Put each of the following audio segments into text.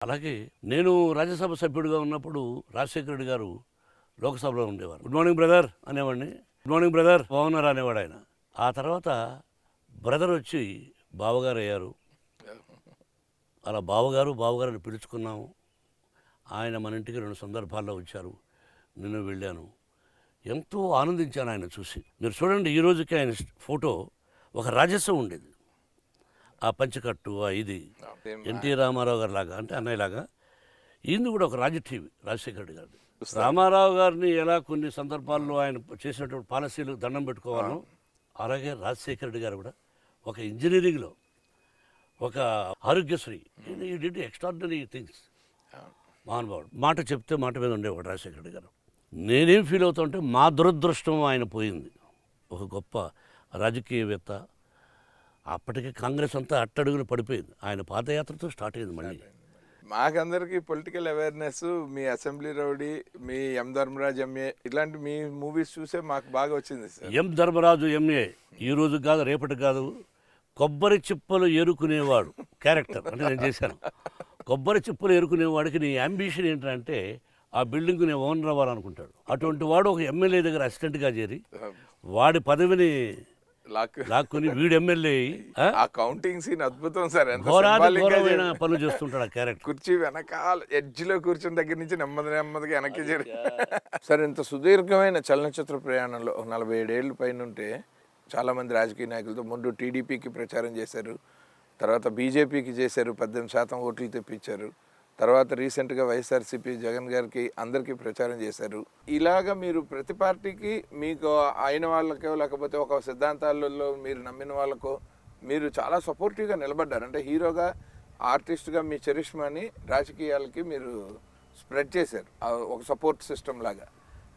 అలాగే నేను రాజ్యసభ సభ్యుడిగా ఉన్నప్పుడు రాజశేఖర రెడ్డి గారు లోక్సభలో ఉండేవారు. గుడ్ మార్నింగ్ బ్రదర్ అనేవాడిని. గుడ్ మార్నింగ్ బ్రదర్, బాగున్నారా అనేవాడు ఆయన. ఆ తర్వాత బ్రదర్ వచ్చి బావగారు అయ్యారు. అలా బావగారు బావగారిని పిలుచుకున్నాము. ఆయన మన ఇంటికి 2 సందర్భాల్లో వచ్చారు. నేను వెళ్ళాను. ఎంతో ఆనందించాను ఆయన చూసి. మీరు చూడండి, ఈ రోజుకి ఆయన ఫోటో ఒక రాజస్వం ఉండేది. ఆ పంచకట్టు, ఆ ఇది ఎన్టీ రామారావు గారి లాగా, అంటే అన్నయ్యలాగా. ఈయన కూడా ఒక టీవీ రాజశేఖర రెడ్డి గారిది. రామారావు గారిని ఎలా కొన్ని సందర్భాల్లో ఆయన చేసినటువంటి పాలసీలు దండం పెట్టుకోవాలను, అలాగే రాజశేఖర రెడ్డి గారు కూడా ఒక ఇంజనీరింగ్లో, ఒక ఆరోగ్యశ్రీ, ఈ డిడ్ ఎక్స్ట్రాడినరీ థింగ్స్. మహానుభావుడు. మాట చెప్తే మాట మీద ఉండేవాడు రాజశేఖర రెడ్డి గారు. నేనేం ఫీల్ అవుతామంటే మా దురదృష్టం ఆయన పోయింది. ఒక గొప్ప రాజకీయవేత్త. అప్పటికే కాంగ్రెస్ అంతా అట్టడుగున పడిపోయింది. ఆయన పాదయాత్రతో స్టార్ట్ అయింది మళ్ళీ. మాకందరికి పొలిటికల్ అవేర్నెస్ మీ అసెంబ్లీ రౌడీ, మీ ఎం ధర్మరాజు ఎంఏ, ఇట్లాంటి మీ మూవీస్ చూసే మాకు బాగా వచ్చింది సార్. ఎం ధర్మరాజు ఎంఏ ఈ రోజు కాదు, రేపటి కాదు. కొబ్బరి చిప్పలు ఏరుకునేవాడు క్యారెక్టర్ అంటే నేను చేశాను. కొబ్బరి చిప్పలు ఏరుకునేవాడికి నీ అంబిషన్ ఏంటంటే ఆ బిల్డింగ్ నేను ఓనర్ అవ్వాలనుకుంటాడు. అటువంటి వాడు ఒక ఎమ్మెల్యే దగ్గర అసిస్టెంట్గా చేరి వాడి పదవిని లాక్కుని వీడు ఎమ్మెల్యే ఆ కౌంటింగ్ సీన్ అద్భుతం సార్. ఘోరమైన పనులు చేస్తుంటాడు ఆ క్యారెక్టర్. కుర్చీ వెనకాల ఎడ్జ్ లో కూర్చుని దగ్గర నుంచి నెమ్మదిగా వెనక్కి చేరి సార్. ఇంత సుదీర్ఘమైన చలనచిత్ర ప్రయాణంలో 47 ఏళ్ళు పైన ఉంటే చాలా మంది రాజకీయ నాయకులతో ముందు టీడీపీకి ప్రచారం చేశారు, తర్వాత బీజేపీకి చేశారు, 18% ఓట్లు తెప్పించారు, తర్వాత రీసెంట్గా వైఎస్ఆర్సీపీ జగన్ గారికి అందరికీ ప్రచారం చేశారు. ఇలాగ మీరు ప్రతి పార్టీకి మీకు అయిన వాళ్ళకో లేకపోతే ఒక సిద్ధాంతాలలో మీరు నమ్మిన వాళ్ళకో మీరు చాలా సపోర్టివ్గా నిలబడ్డారు. అంటే హీరోగా, ఆర్టిస్ట్గా మీ చరిష్మాని రాజకీయాలకి మీరు స్ప్రెడ్ చేశారు ఒక సపోర్ట్ సిస్టమ్ లాగా.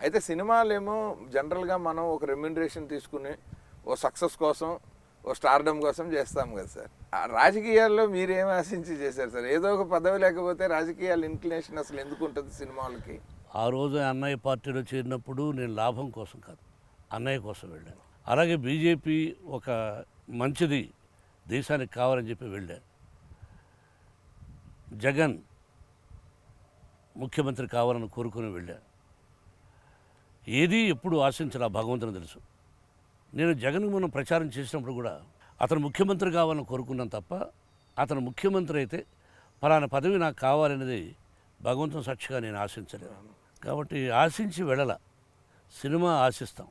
అయితే సినిమాలేమో జనరల్గా మనం ఒక రెమ్యూనరేషన్ తీసుకుని ఓ సక్సెస్ కోసం, ఓ స్టార్డమ్ కోసం చేస్తాం కదా సార్. ఆ రాజకీయాల్లో మీరేం ఆశించి చేశారు సార్? ఏదో ఒక పదవి లేకపోతే రాజకీయాల ఇన్క్లినేషన్ అసలు ఎందుకు ఉంటుంది సినిమాలకి? ఆ రోజు అన్నయ్య పార్టీలో చేరినప్పుడు నేను లాభం కోసం కాదు, అన్నయ్య కోసం వెళ్ళాను. అలాగే బీజేపీ ఒక మంచిది దేశానికి కావాలని చెప్పి వెళ్ళాను. జగన్ ముఖ్యమంత్రి కావాలని కోరుకుని వెళ్ళాను. ఏది ఎప్పుడు ఆశించిన భగవంతుని తెలుసు. నేను జగన్ మనం ప్రచారం చేసినప్పుడు కూడా అతను ముఖ్యమంత్రి కావాలని కోరుకున్నాను తప్ప అతను ముఖ్యమంత్రి అయితే ఫలానా పదవి నాకు కావాలనేది భగవంతుని సాక్షిగా నేను ఆశించలేను. కాబట్టి ఆశించి వెళ్ళాల. సినిమా ఆశిస్తాం.